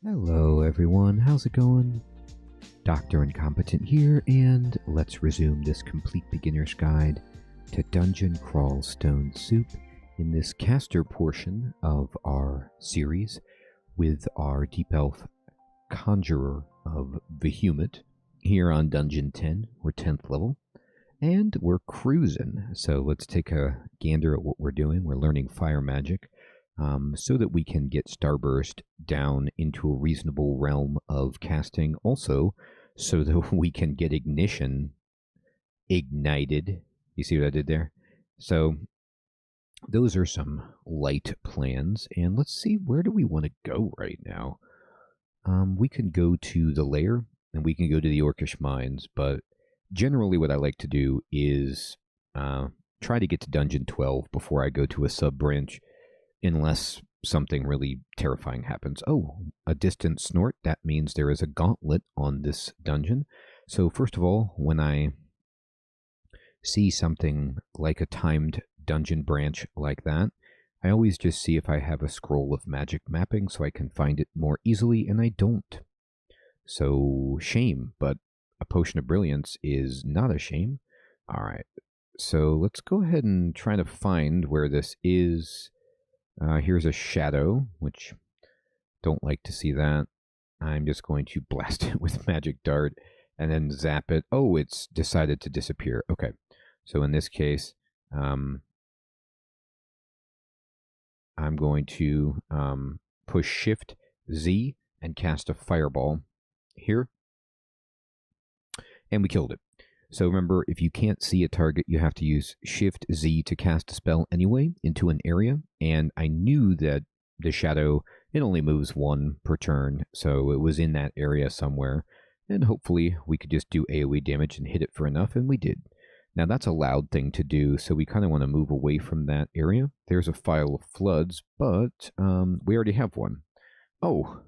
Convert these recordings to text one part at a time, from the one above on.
Hello everyone, how's it going? Dr. Incompetent here, and let's resume this complete beginner's guide to Dungeon Crawl Stone Soup in this caster portion of our series with our Deep Elf Conjurer of Vehement here on Dungeon 10. We're 10th level, and we're cruising. So let's take a gander at what we're doing. We're learning fire magic. So that we can get Starburst down into a reasonable realm of casting. Also, so that we can get Ignition ignited. You see what I did there? So, those are some light plans. And let's see, where do we want to go right now? We can go to the lair, and we can go to the Orcish Mines. But generally what I like to do is try to get to Dungeon 12 before I go to a sub-branch. Unless something really terrifying happens. Oh, a distant snort. That means there is a gauntlet on this dungeon. So first of all, when I see something like a timed dungeon branch like that, I always just see if I have a scroll of magic mapping so I can find it more easily, and I don't. So shame, but a potion of brilliance is not a shame. All right, so let's go ahead and try to find where this is. Here's a shadow, which don't like to see that. I'm just going to blast it with magic dart and then zap it. Oh, it's decided to disappear. Okay, so in this case, I'm going to push Shift Z and cast a fireball here, and we killed it. So remember, if you can't see a target, you have to use Shift Z to cast a spell anyway into an area. And I knew that the shadow, it only moves one per turn, so it was in that area somewhere. And hopefully we could just do AoE damage and hit it for enough, and we did. Now that's a loud thing to do, so we kind of want to move away from that area. There's a file of floods, but we already have one. Oh,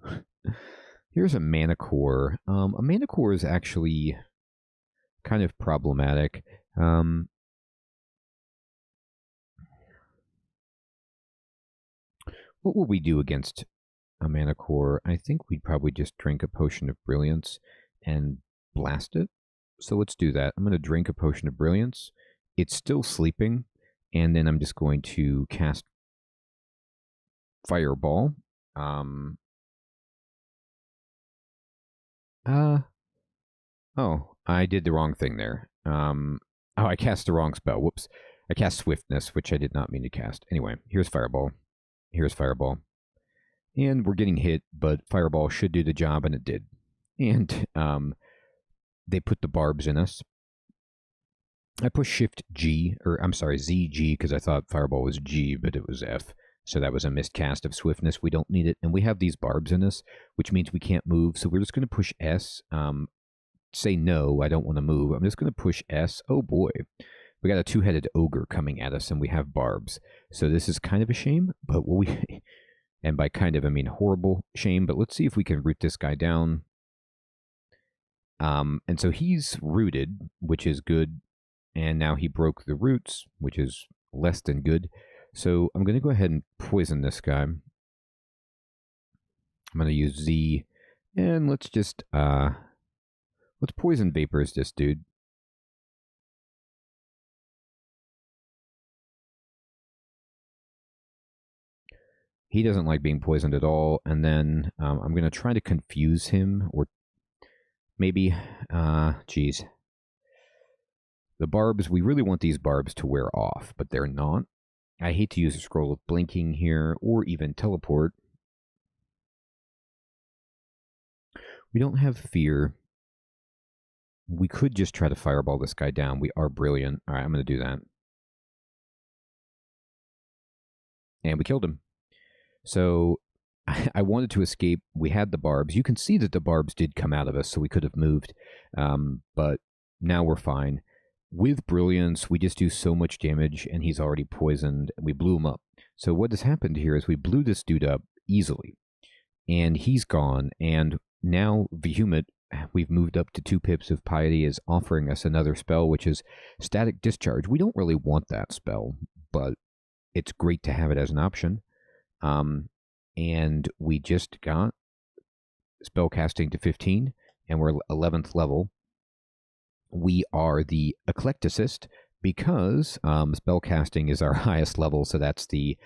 here's a mana core. A mana core is actually kind of problematic. What will we do against a mana core? I think we'd probably just drink a potion of brilliance and blast it. So let's do that. I'm going to drink a potion of brilliance. It's still sleeping, and then I'm just going to cast fireball. Oh, I did the wrong thing there. I cast the wrong spell. Whoops. I cast Swiftness, which I did not mean to cast. Anyway, here's Fireball. Here's Fireball. And we're getting hit, but Fireball should do the job, and it did. And they put the barbs in us. I pushed Shift G, or I'm sorry, ZG, because I thought Fireball was G, but it was F. So that was a missed cast of Swiftness. We don't need it. And we have these barbs in us, which means we can't move. So we're just going to push S. Say no, I don't want to move. I'm just going to push S. Oh boy, we got a two-headed ogre coming at us, and we have barbs. So this is kind of a shame, but and by kind of I mean horrible shame. But let's see if we can root this guy down. And so he's rooted, which is good, and now he broke the roots, which is less than good. So I'm going to go ahead and poison this guy. I'm going to use Z, and let's just let's poison vapors this dude. He doesn't like being poisoned at all. And then I'm going to try to confuse him, or maybe, geez. The barbs, we really want these barbs to wear off, but they're not. I hate to use a scroll of blinking here, or even teleport. We don't have fear. We could just try to fireball this guy down. We are brilliant. All right, I'm going to do that. And we killed him. So I wanted to escape. We had the barbs. You can see that the barbs did come out of us, so we could have moved. But now we're fine. With brilliance, we just do so much damage, and he's already poisoned, and we blew him up. So what has happened here is we blew this dude up easily, and he's gone, and now Vehement, we've moved up to 2 pips of piety, is offering us another spell, which is Static Discharge. We don't really want that spell, but it's great to have it as an option. And we just got spellcasting to 15, and we're 11th level. We are the eclecticist because spellcasting is our highest level, so that's the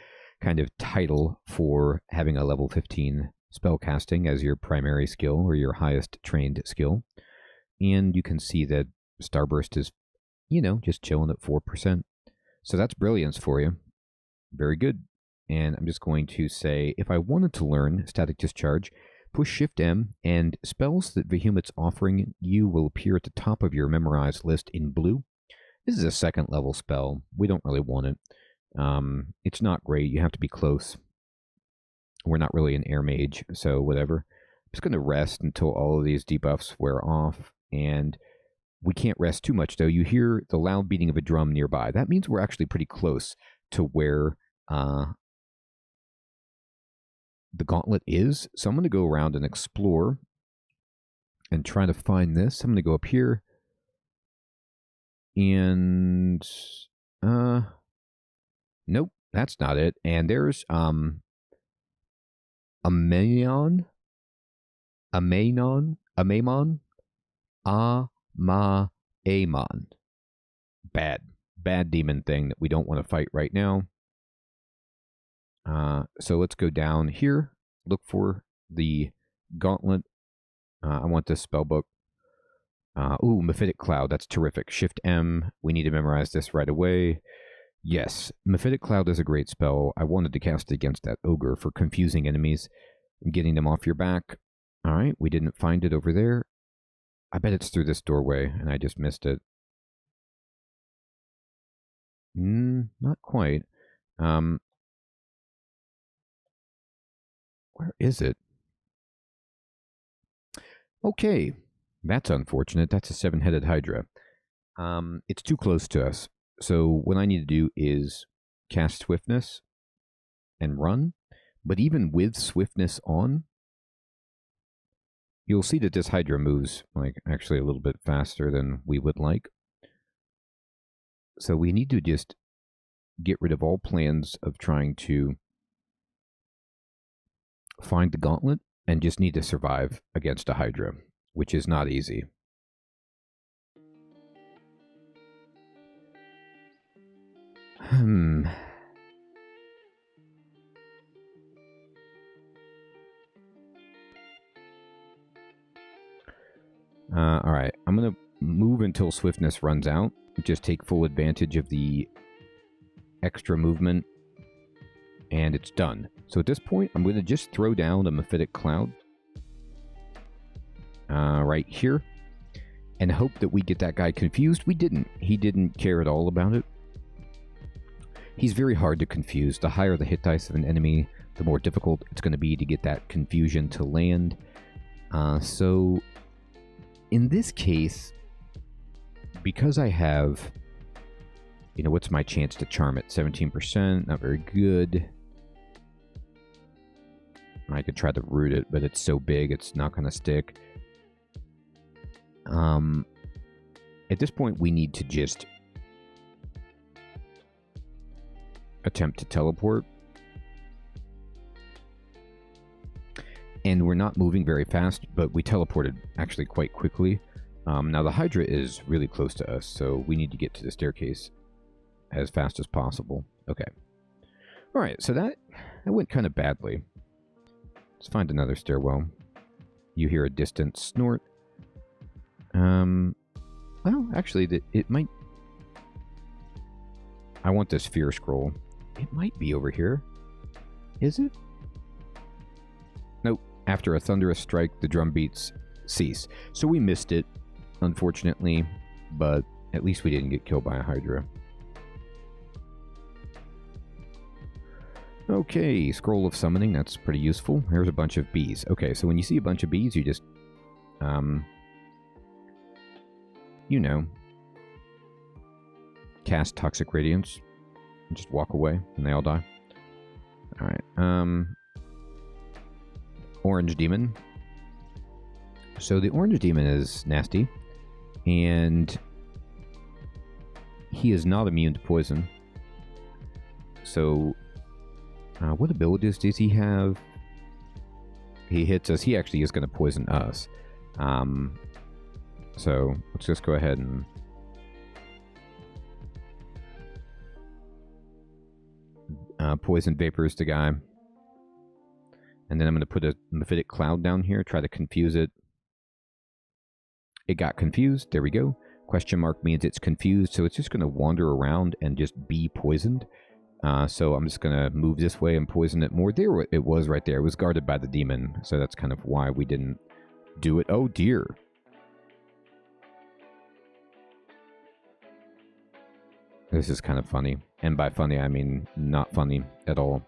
kind of title for having a level 15 spellcasting as your primary skill or your highest trained skill. And you can see that Starburst is, just chilling at 4%. So that's brilliance for you. Very good. And I'm just going to say, if I wanted to learn Static Discharge, push Shift-M, and spells that Vehement's offering you will appear at the top of your memorized list in blue. This is a 2nd level spell. We don't really want it. It's not great. You have to be close. We're not really an air mage, so whatever. I'm just going to rest until all of these debuffs wear off, and we can't rest too much, though. You hear the loud beating of a drum nearby. That means we're actually pretty close to where the gauntlet is. So I'm going to go around and explore and try to find this. I'm going to go up here. And nope, that's not it. And there's Amamon. Bad demon thing that we don't want to fight right now. So let's go down here, look for the gauntlet. I want this spell book. Ooh, Mephitic Cloud, that's terrific. Shift-M, we need to memorize this right away. Yes, Mephitic Cloud is a great spell. I wanted to cast it against that ogre for confusing enemies and getting them off your back. All right, we didn't find it over there. I bet it's through this doorway, and I just missed it. Not quite. Where is it? Okay, that's unfortunate. That's a 7-headed Hydra. It's too close to us. So what I need to do is cast Swiftness and run. But even with Swiftness on, you'll see that this Hydra moves actually a little bit faster than we would like. So we need to just get rid of all plans of trying to find the gauntlet and just need to survive against a Hydra, which is not easy. All right, I'm going to move until Swiftness runs out. Just take full advantage of the extra movement, and it's done. So at this point, I'm going to just throw down a Mephitic Cloud right here and hope that we get that guy confused. We didn't. He didn't care at all about it. He's very hard to confuse. The higher the hit dice of an enemy, the more difficult it's going to be to get that confusion to land. So in this case, because I have, what's my chance to charm it? 17%, not very good. I could try to root it, but it's so big, it's not going to stick. At this point, we need to just attempt to teleport. And we're not moving very fast, but we teleported actually quite quickly. Now the Hydra is really close to us, so we need to get to the staircase as fast as possible. Okay. Alright, so that went kind of badly. Let's find another stairwell. You hear a distant snort. Well, actually, it might... I want this fear scroll. It might be over here. Is it? Nope. After a thunderous strike, the drum beats cease. So we missed it, unfortunately, but at least we didn't get killed by a Hydra. Okay, Scroll of Summoning, that's pretty useful. Here's a bunch of bees. Okay, so when you see a bunch of bees, you just, cast Toxic Radiance and just walk away and they all die. Alright, Orange Demon. So the Orange Demon is nasty, and he is not immune to poison. So, what abilities does he have? he hits us, he actually is going to poison us. So let's just go ahead and poison vapors the guy. And then I'm going to put a mephitic cloud down here, try to confuse it. It got confused. There we go. Question mark means it's confused, so it's just going to wander around and just be poisoned. So I'm just going to move this way and poison it more. There it was right there. It was guarded by the demon, so that's kind of why we didn't do it. Oh, dear. This is kind of funny. And by funny, I mean not funny at all.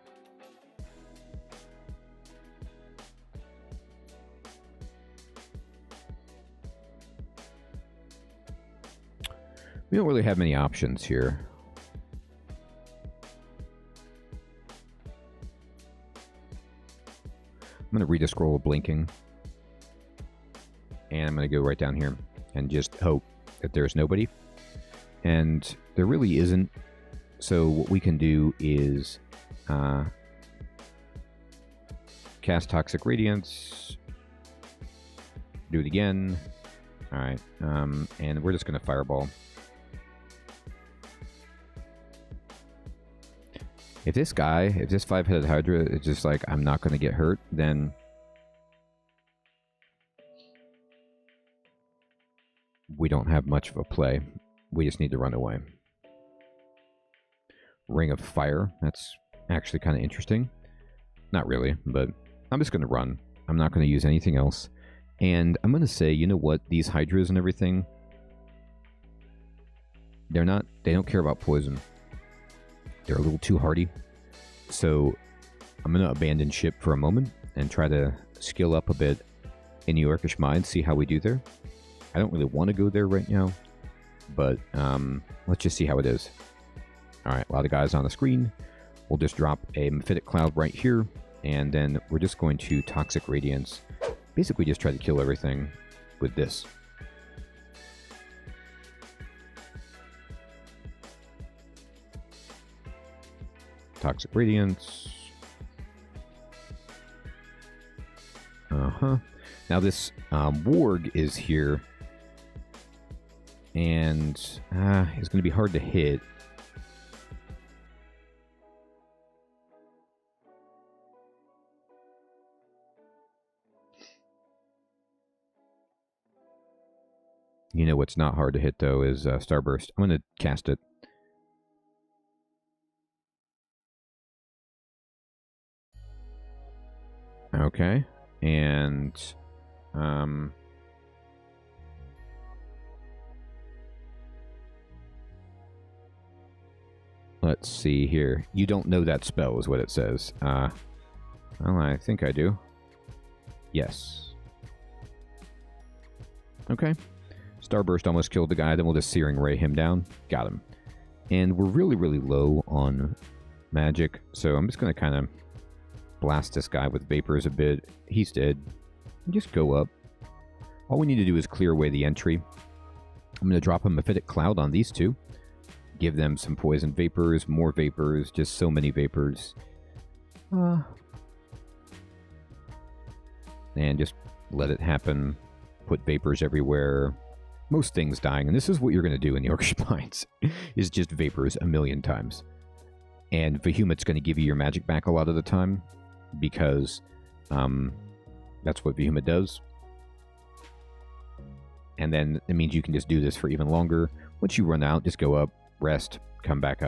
We don't really have many options here. I'm going to read a scroll of blinking. And I'm going to go right down here and just hope that there's nobody. And there really isn't. So what we can do is cast Toxic Radiance. Do it again. All right. And we're just going to Fireball. If this guy, if this 5-headed Hydra is just like, I'm not going to get hurt, then we don't have much of a play. We just need to run away. Ring of Fire. That's actually kind of interesting. Not really, but I'm just going to run. I'm not going to use anything else. And I'm going to say, you know what? These Hydras and everything, they don't care about poison. They're a little too hardy. So I'm going to abandon ship for a moment and try to skill up a bit in the Orcish Mines, see how we do there. I don't really want to go there right now, but let's just see how it is. All right, a lot of guys on the screen. We'll just drop a Mephitic Cloud right here, and then we're just going to Toxic Radiance. Basically just try to kill everything with this. Toxic Radiance. Now this Warg is here. And it's going to be hard to hit. You know what's not hard to hit, though, is Starburst. I'm going to cast it. Okay. And let's see here. You don't know that spell is what it says. Well, I think I do. Yes. Okay. Starburst almost killed the guy. Then we'll just Searing Ray him down. Got him. And we're really, really low on magic. So I'm just going to kind of blast this guy with vapors a bit. He's dead. Just go up. All we need to do is clear away the entry. I'm going to drop a Mephitic Cloud on these two. Give them some poison vapors, more vapors, just so many vapors. And just let it happen. Put vapors everywhere. Most things dying. And this is what you're going to do in the Orcish Mines. Is just vapors a million times. And Vehement's going to give you your magic back a lot of the time. Because that's what Vehement does. And then it means you can just do this for even longer. Once you run out, just go up, rest, come back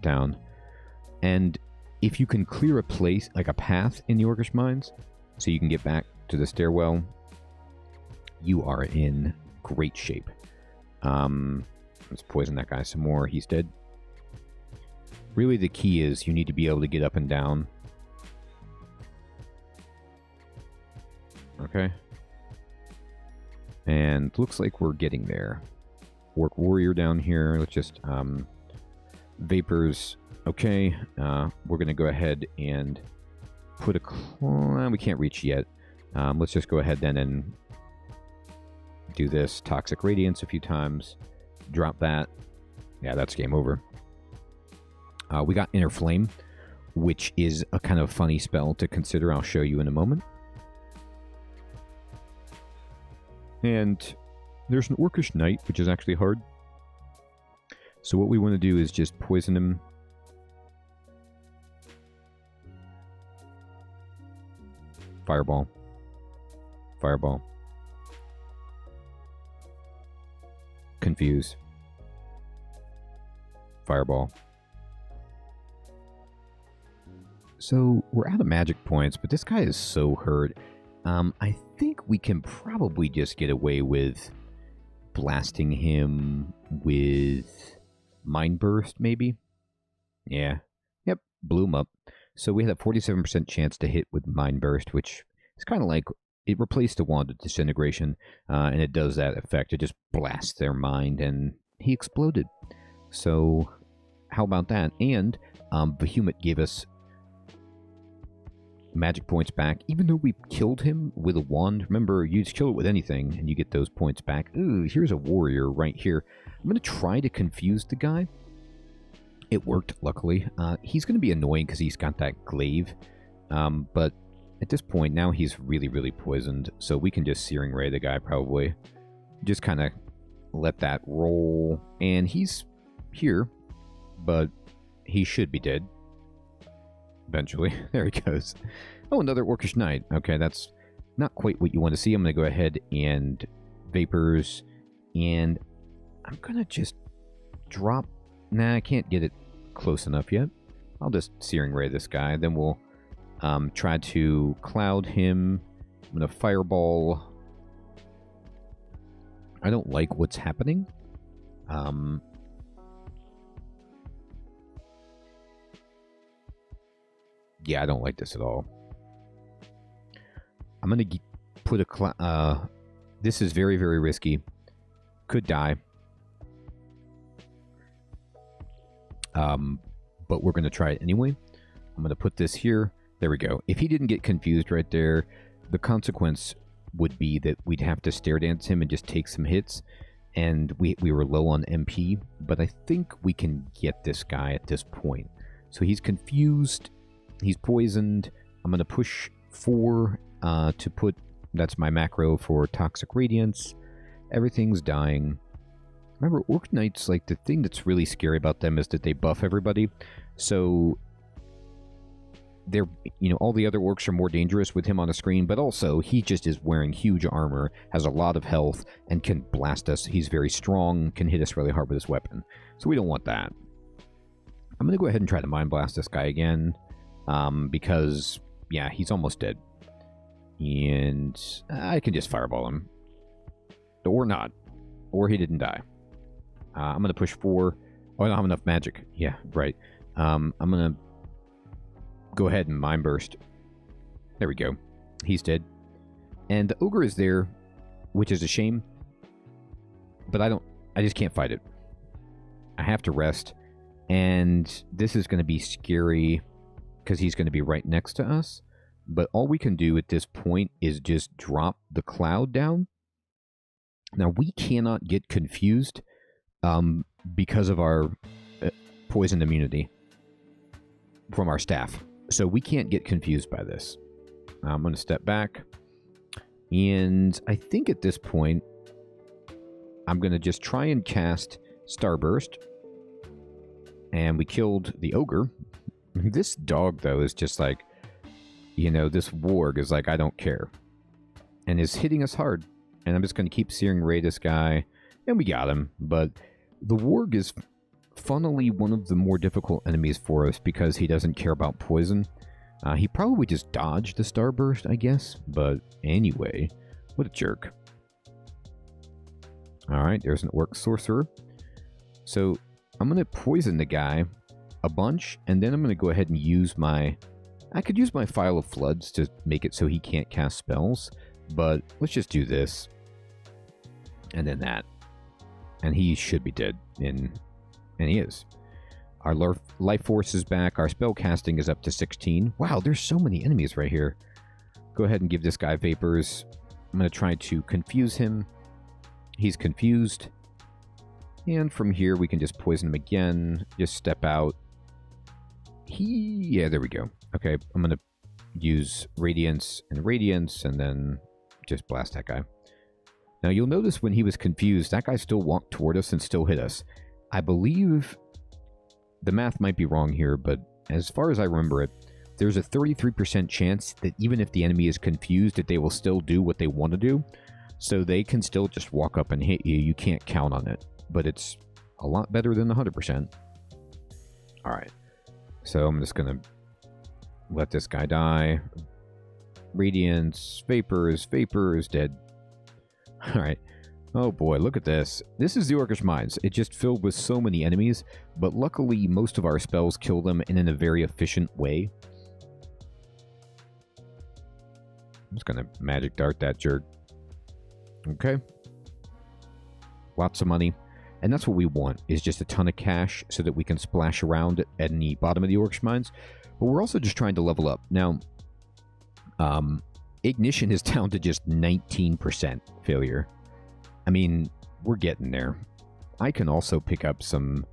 down. And if you can clear a place, like a path in the Orcish Mines, so you can get back to the stairwell, you are in great shape. Let's poison that guy some more. He's dead. Really, the key is you need to be able to get up and down. Okay. And looks like we're getting there. Orc Warrior down here. Let's just vapors. Okay. We're going to go ahead and put a... we can't reach yet. Let's just go ahead then and do this Toxic Radiance a few times. Drop that. Yeah, that's game over. We got Inner Flame, which is a kind of funny spell to consider. I'll show you in a moment. And there's an Orcish Knight, which is actually hard. So what we want to do is just poison him. Fireball. Fireball. Confuse. Fireball. So we're out of magic points, but this guy is so hurt. I think we can probably just get away with blasting him with Mind Burst, maybe? Yeah. Yep, blew him up. So we had a 47% chance to hit with Mind Burst, which is kind of like it replaced the Wand of Disintegration, and it does that effect. It just blasts their mind, and he exploded. So how about that? And Behemoth gave us magic points back, even though we killed him with a wand. Remember, you just kill it with anything, and you get those points back. Ooh, here's a warrior right here. I'm going to try to confuse the guy. It worked, luckily. He's going to be annoying because he's got that glaive, but at this point, now he's really, really poisoned, so we can just Searing Ray the guy, probably. Just kind of let that roll, and he's here, but he should be dead. Eventually. There he goes. Oh, another Orcish Knight. Okay, that's not quite what you want to see. I'm going to go ahead and Vapors, and I'm going to just drop... Nah, I can't get it close enough yet. I'll just Searing Ray this guy, then we'll try to cloud him. I'm going to Fireball. I don't like what's happening. Yeah, I don't like this at all. I'm going to put a... this is very, very risky. Could die. But we're going to try it anyway. I'm going to put this here. There we go. If he didn't get confused right there, the consequence would be that we'd have to Stare Dance him and just take some hits. And we were low on MP. But I think we can get this guy at this point. So he's confused. He's poisoned. I'm going to push 4 to put... That's my macro for Toxic Radiance. Everything's dying. Remember, Orc Knights, like, the thing that's really scary about them is that they buff everybody. So, they're, you know, all the other orcs are more dangerous with him on the screen, but also, he just is wearing huge armor, has a lot of health, and can blast us. He's very strong, can hit us really hard with his weapon. So we don't want that. I'm going to go ahead and try to Mind Blast this guy again. Because, yeah, he's almost dead. And I can just Fireball him. Or not. Or he didn't die. I'm going to push 4. Oh, I don't have enough magic. Yeah, right. I'm going to go ahead and Mind Burst. There we go. He's dead. And the Ogre is there, which is a shame. But I just can't fight it. I have to rest. And this is going to be scary... because he's going to be right next to us. But all we can do at this point is just drop the cloud down. Now, we cannot get confused because of our poison immunity from our staff. So we can't get confused by this. I'm going to step back. And I think at this point, I'm going to just try and cast Starburst. And we killed the Ogre. This dog, though, is just like, you know, this warg is like, I don't care. And is hitting us hard. And I'm just going to keep Searing Ray this guy. And we got him. But the warg is funnily one of the more difficult enemies for us because he doesn't care about poison. He probably just dodged the Starburst, I guess. But anyway, what a jerk. Alright, there's an Orc Sorcerer. So I'm going to poison the guy a bunch, and then I'm going to go ahead and use my... I could use my File of Floods to make it so he can't cast spells, but let's just do this. And then that. And he should be dead, and he is. Our life force is back, our spell casting is up to 16. Wow, there's so many enemies right here. Go ahead and give this guy Vapors. I'm going to try to confuse him. He's confused. And from here, we can just poison him again. Just step out. Yeah, there we go. Okay, I'm going to use Radiance, and then just blast that guy. Now, you'll notice when he was confused, that guy still walked toward us and still hit us. I believe the math might be wrong here, but as far as I remember it, there's a 33% chance that even if the enemy is confused, that they will still do what they want to do. So they can still just walk up and hit you. You can't count on it, but it's a lot better than the 100%. All right. So I'm just going to let this guy die. Radiance, vapors, dead. All right. Oh boy, look at this. This is the Orcish Mines. It just filled with so many enemies, but luckily most of our spells kill them and in a very efficient way. I'm just going to magic dart that jerk. Okay. Lots of money. And that's what we want, is just a ton of cash so that we can splash around at the bottom of the Orcish Mines. But we're also just trying to level up. Now, Ignition is down to just 19% failure. I mean, we're getting there. I can also pick up some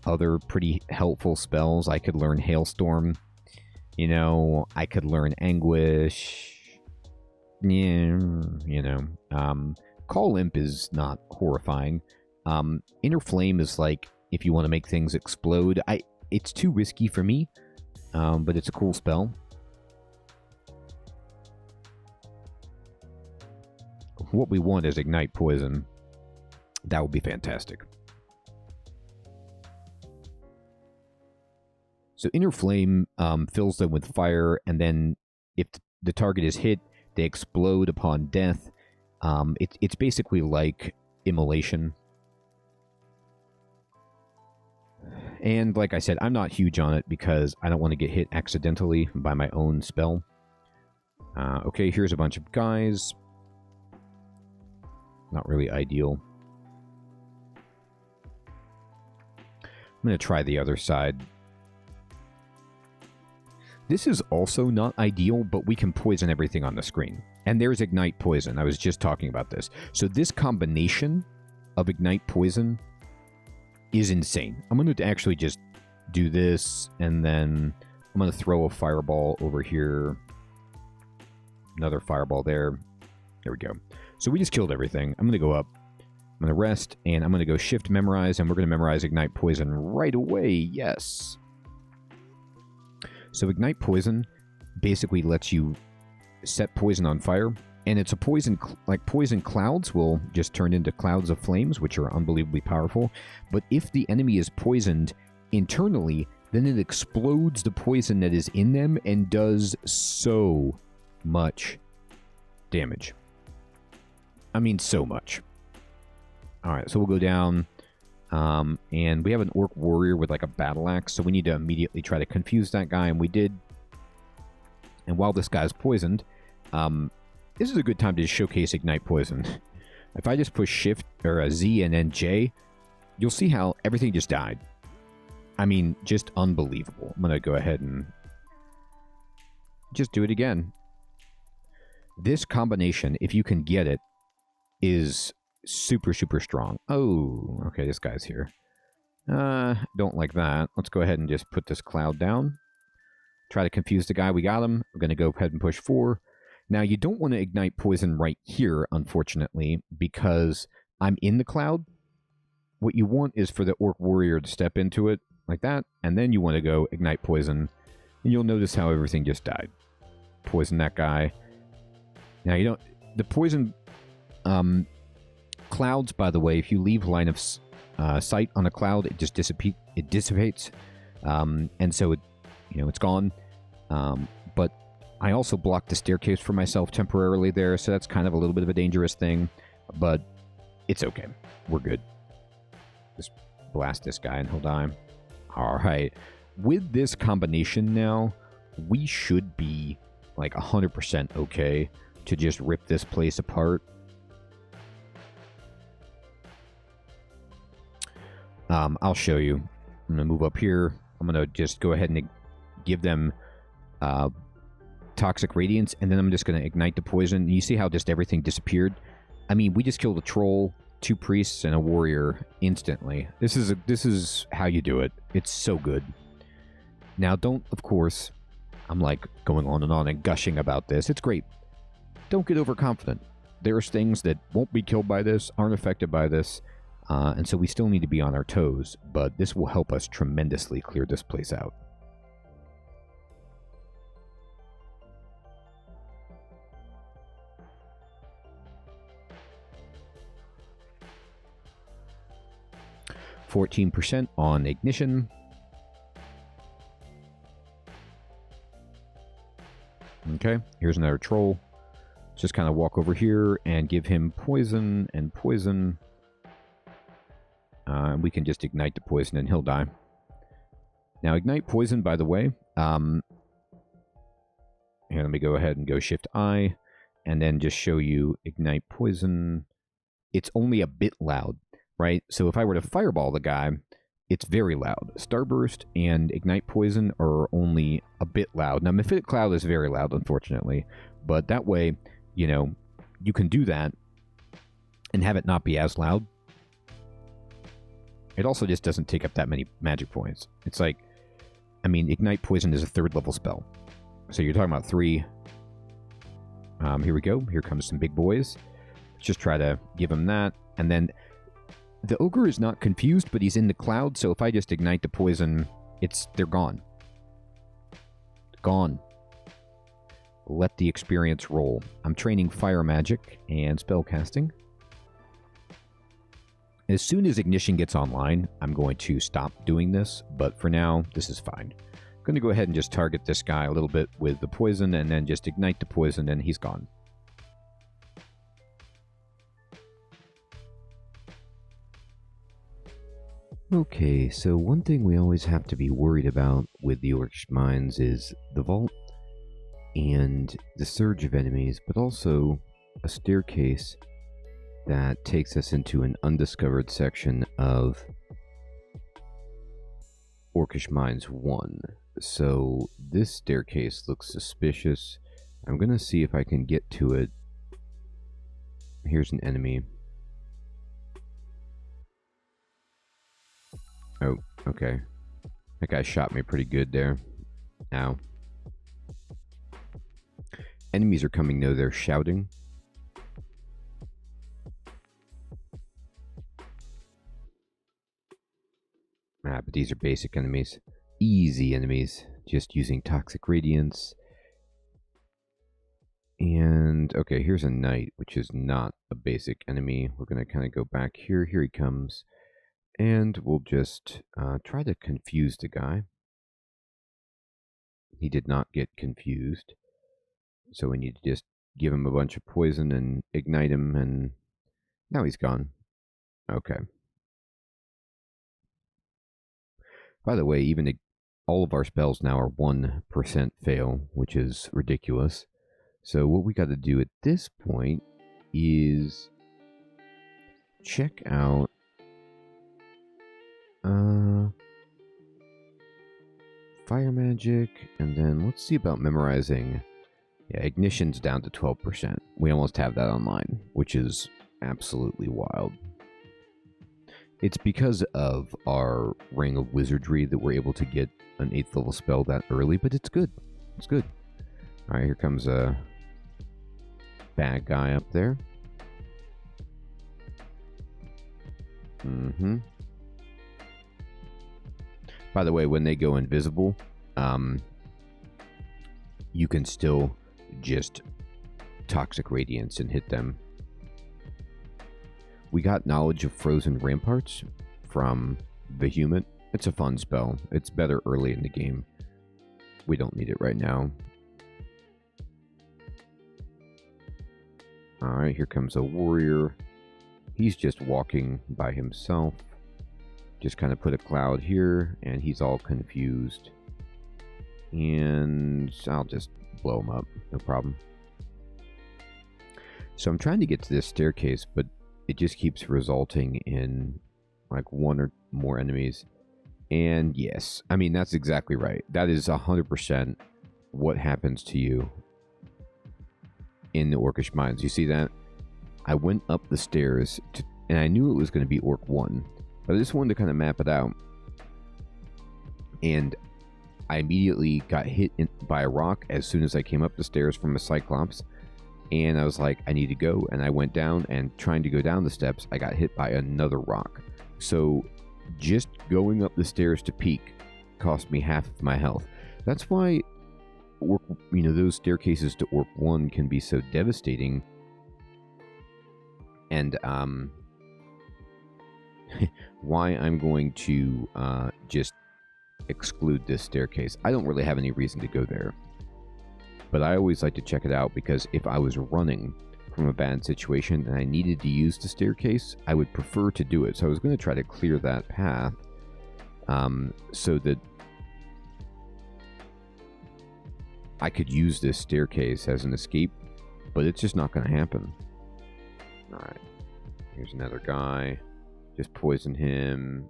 other pretty helpful spells. I could learn Hailstorm. You know, I could learn Anguish. Yeah, you know. Call Imp is not horrifying. Inner Flame is like, if you want to make things explode. It's too risky for me, but it's a cool spell. What we want is Ignite Poison. That would be fantastic. So Inner Flame fills them with fire, and then if the target is hit, they explode upon death. It's basically like Immolation. And like I said, I'm not huge on it because I don't want to get hit accidentally by my own spell. Okay, here's a bunch of guys. Not really ideal. I'm going to try the other side. This is also not ideal, but we can poison everything on the screen. And there's Ignite Poison. I was just talking about this. So this combination of Ignite Poison is insane. I'm going to actually just do this, and then I'm going to throw a fireball over here. Another fireball there. There we go. So we just killed everything. I'm going to go up. I'm going to rest, and I'm going to go Shift Memorize, and we're going to memorize Ignite Poison right away. Yes. So Ignite Poison basically lets you set poison on fire, and it's a poison, like poison clouds will just turn into clouds of flames, which are unbelievably powerful. But if the enemy is poisoned internally, then it explodes the poison that is in them and does so much damage. I mean, so much. All right, so we'll go down, and we have an Orc Warrior with like a battle axe, so we need to immediately try to confuse that guy, and we did. And while this guy's poisoned, this is a good time to showcase Ignite Poison. If I just push Shift or a Z and then J, you'll see how everything just died. I mean, just unbelievable. I'm going to go ahead and just do it again. This combination, if you can get it, is super, super strong. Oh, okay, this guy's here. Don't like that. Let's go ahead and just put this cloud down. Try to confuse the guy. We got him. We're going to go ahead and push 4. Now, you don't want to Ignite Poison right here, unfortunately, because I'm in the cloud. What you want is for the Orc Warrior to step into it like that, and then you want to go Ignite Poison, and you'll notice how everything just died. Poison that guy. Now, you don't... The poison... clouds, by the way, if you leave line of sight on a cloud, it just dissipates. And so, it's gone. But I also blocked the staircase for myself temporarily there, so that's kind of a little bit of a dangerous thing. But it's okay. We're good. Just blast this guy and he'll die. All right. With this combination now, we should be like 100% okay to just rip this place apart. I'll show you. I'm going to move up here. I'm going to just go ahead and give them Toxic Radiance, and then I'm just going to Ignite the Poison. You see how just everything disappeared? I mean, we just killed a troll, 2 priests, and a warrior instantly. This is how you do it. It's so good. Now, don't, of course, I'm like going on and gushing about this. It's great. Don't get overconfident. there's things that won't be killed by this, aren't affected by this, and so we still need to be on our toes, but this will help us tremendously clear this place out. %, on ignition. Okay, here's another troll. Just kind of walk over here and give him poison and poison. We can just ignite the poison and he'll die. Now, ignite poison, by the way. Here, let me go ahead and go Shift I and then just show you ignite poison. It's only a bit loud, right? So if I were to fireball the guy, it's very loud. Starburst and ignite poison are only a bit loud. Now, Mephitic Cloud is very loud, unfortunately, but that way, you know, you can do that and have it not be as loud. It also just doesn't take up that many magic points. It's like, I mean, ignite poison is a 3rd level spell. So you're talking about 3. Here we go. Here comes some big boys. Let's just try to give him that. And then the ogre is not confused, but he's in the cloud. So if I just ignite the poison, they're gone. Gone. Let the experience roll. I'm training fire magic and spellcasting. As soon as ignition gets online, I'm going to stop doing this, but for now, this is fine. I'm going to go ahead and just target this guy a little bit with the poison, and then just ignite the poison, and he's gone. Okay, so one thing we always have to be worried about with the Orcish Mines is the vault and the surge of enemies, but also a staircase that takes us into an undiscovered section of Orcish Mines 1. So this staircase looks suspicious. I'm going to see if I can get to it. Here's an enemy. Oh, okay. That guy shot me pretty good there. Ow. Enemies are coming though, they're shouting. But these are basic enemies. Easy enemies. Just using Toxic Radiance. And, okay, here's a knight, which is not a basic enemy. We're going to kind of go back here. Here he comes. And we'll just try to confuse the guy. He did not get confused. So we need to just give him a bunch of poison and ignite him, and now he's gone. Okay. By the way, even all of our spells now are 1% fail, which is ridiculous. So what we got to do at this point is check out fire magic, and then let's see about memorizing. Yeah, ignition's down to 12%. We almost have that online, which is absolutely wild. It's because of our Ring of Wizardry that we're able to get an 8th level spell that early, but it's good. It's good. Alright, here comes a bad guy up there. By the way, when they go invisible, you can still just Toxic Radiance and hit them. We got Knowledge of Frozen Ramparts from Vehement. It's a fun spell. It's better early in the game. We don't need it right now. Alright, here comes a warrior. He's just walking by himself. Just kind of put a cloud here, and he's all confused. And I'll just blow him up, no problem. So I'm trying to get to this staircase, but it just keeps resulting in like 1 or more enemies. And yes, I mean, that's exactly right. That is 100% what happens to you in the Orcish Mines. You see that? I went up the stairs, and I knew it was going to be Orc 1. But I just wanted to kind of map it out. And I immediately got hit by a rock as soon as I came up the stairs from a Cyclops. And I was like, I need to go. And I went down, and trying to go down the steps, I got hit by another rock. So just going up the stairs to peak cost me half of my health. That's why those staircases to Orc 1 can be so devastating. And why I'm going to just exclude this staircase. I don't really have any reason to go there, but I always like to check it out, because if I was running from a bad situation and I needed to use the staircase, I would prefer to do it. So I was going to try to clear that path so that I could use this staircase as an escape, but it's just not going to happen. Alright, here's another guy. Just poison him.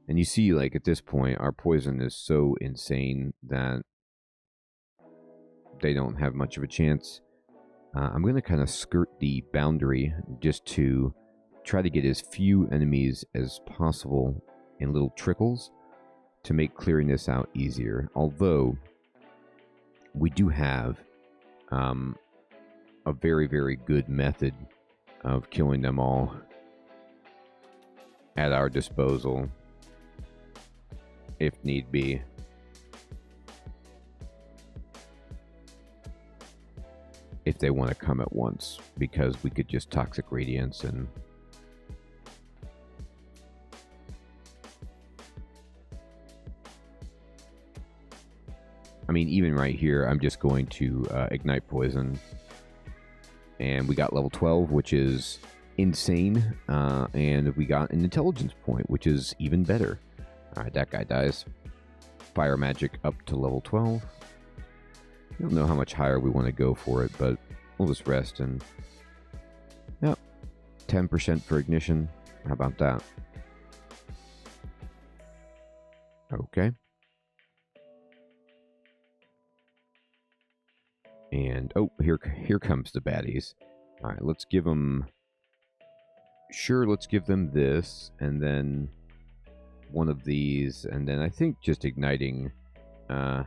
And you see, like, at this point, our poison is so insane that they don't have much of a chance. I'm going to kind of skirt the boundary just to try to get as few enemies as possible in little trickles to make clearing this out easier. Although, we do have a very, very good method of killing them all at our disposal, if need be. If they want to come at once, because we could just Toxic Radiance and I mean, even right here, I'm just going to Ignite Poison. And we got level 12, which is insane. And we got an Intelligence point, which is even better. Alright, that guy dies. Fire Magic up to level 12. I don't know how much higher we want to go for it, but we'll just rest and... Yep. 10% for Ignition. How about that? Okay. And, oh, here comes the baddies. Alright, let's give them... Sure, let's give them this, and then one of these, and then I think just igniting... that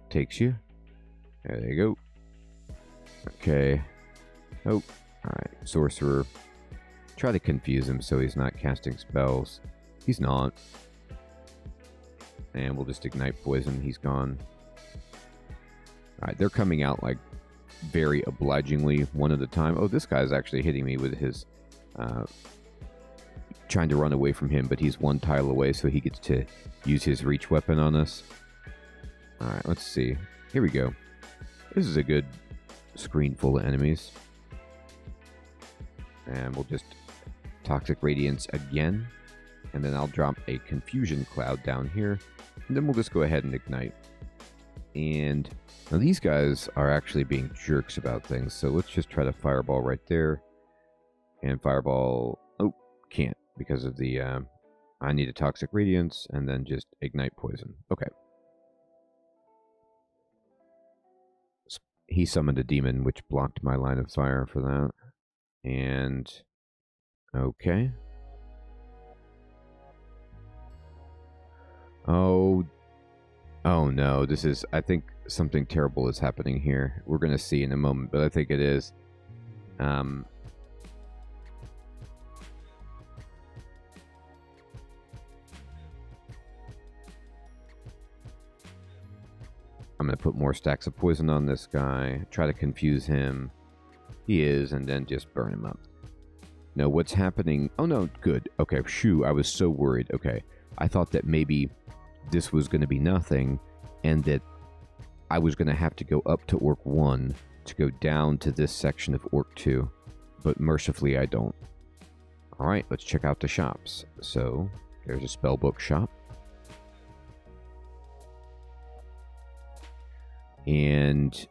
takes you. There you go. Okay. Oh, alright, Sorcerer. Try to confuse him so he's not casting spells. He's not. And we'll just Ignite Poison, he's gone. Alright, they're coming out, like, very obligingly, one at a time. Oh, this guy's actually hitting me with his... trying to run away from him, but he's one tile away, so he gets to use his reach weapon on us. Alright, let's see. Here we go. This is a good screen full of enemies. And we'll just Toxic Radiance again. And then I'll drop a Confusion Cloud down here. And then we'll just go ahead and Ignite. And now these guys are actually being jerks about things, so let's just try to Fireball right there. And Fireball... Oh, can't, because of the... I need a Toxic Radiance, and then just Ignite Poison. Okay. He summoned a demon, which blocked my line of fire for that. And... Okay. Oh no, this is... I think something terrible is happening here. We're going to see in a moment, but I think it is. I'm going to put more stacks of poison on this guy. Try to confuse him. He is, and then just burn him up. No, what's happening... Oh no, good. Okay, shoo, I was so worried. Okay, I thought that maybe this was going to be nothing, and that I was going to have to go up to Orc 1 to go down to this section of Orc 2. But mercifully, I don't. Alright, let's check out the shops. So, there's a spellbook shop. And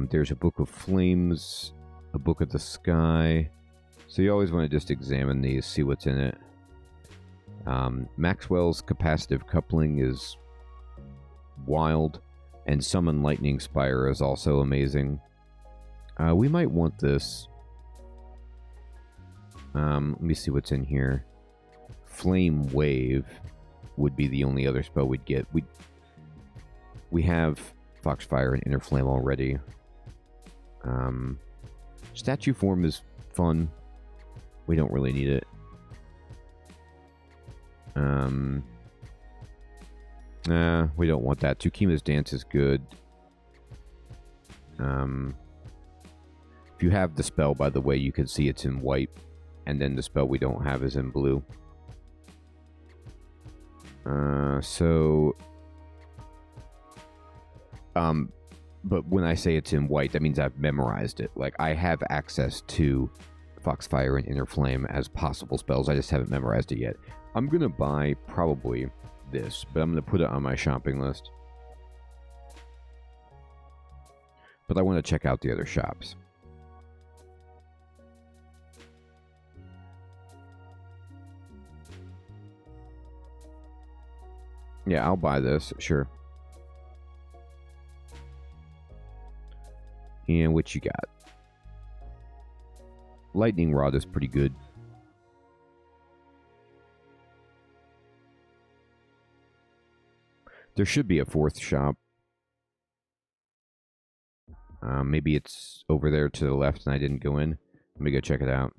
there's a Book of Flames, a Book of the Sky. So you always want to just examine these, see what's in it. Maxwell's Capacitive Coupling is wild, and Summon Lightning Spire is also amazing. We might want this. Let me see what's in here. Flame Wave would be the only other spell we'd get. We have Foxfire and Inner Flame already. Statue form is fun. We don't really need it. We don't want that. Tsukima's Dance is good. If you have the spell, by the way, you can see it's in white, and then the spell we don't have is in blue. But when I say it's in white, that means I've memorized it. Like, I have access to Foxfire and Inner Flame as possible spells. I just haven't memorized it yet. I'm going to buy probably this, but I'm going to put it on my shopping list. But I want to check out the other shops. Yeah, I'll buy this, sure. And what you got? Lightning Rod is pretty good. There should be a fourth shop. Maybe it's over there to the left and I didn't go in. Let me go check it out.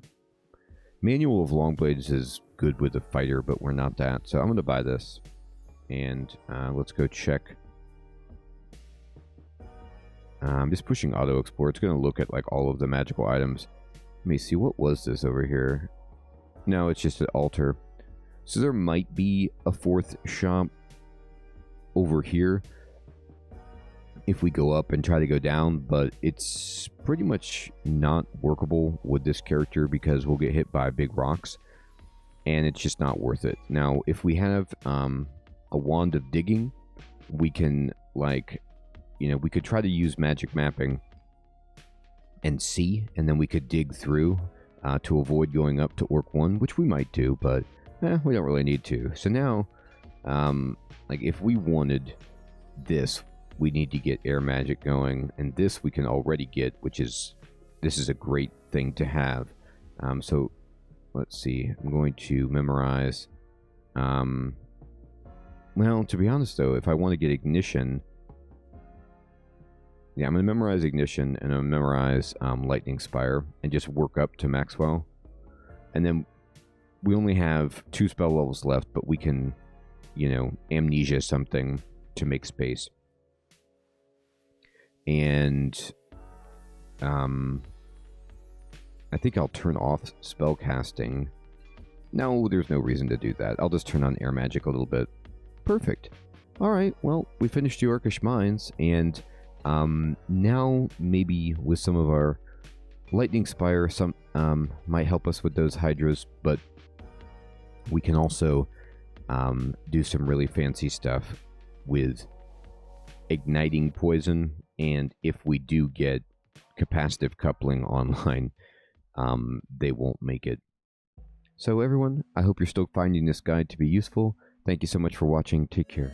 Manual of Longblades is good with the fighter, but we're not that. So I'm going to buy this. And let's go check. I'm just pushing Auto Explore. It's going to look at like all of the magical items. Let me see. What was this over here? No, it's just an altar. So there might be a fourth shop over here if we go up and try to go down, but it's pretty much not workable with this character because we'll get hit by big rocks and it's just not worth it. Now, if we have a wand of digging, we can, like, you know, we could try to use magic mapping and see, and then we could dig through to avoid going up to Orc 1, which we might do, but we don't really need to. So now, like, if we wanted this, we need to get air magic going, and this we can already get, which is, this is a great thing to have. So let's see, I'm going to memorize. Well, to be honest though, if I want to get ignition, yeah, I'm going to memorize ignition, and I'm going to memorize lightning spire, and just work up to Maxwell. And then we only have 2 spell levels left, but we can, you know, amnesia something to make space. And I think I'll turn off spellcasting. No, there's no reason to do that. I'll just turn on air magic a little bit. Perfect. All right, well, we finished the Orcish Mines, and now maybe with some of our lightning spire, some might help us with those hydras, but we can also do some really fancy stuff with igniting poison, and if we do get capacitive coupling online, they won't make it. So everyone, I hope you're still finding this guide to be useful. Thank you so much for watching. Take care.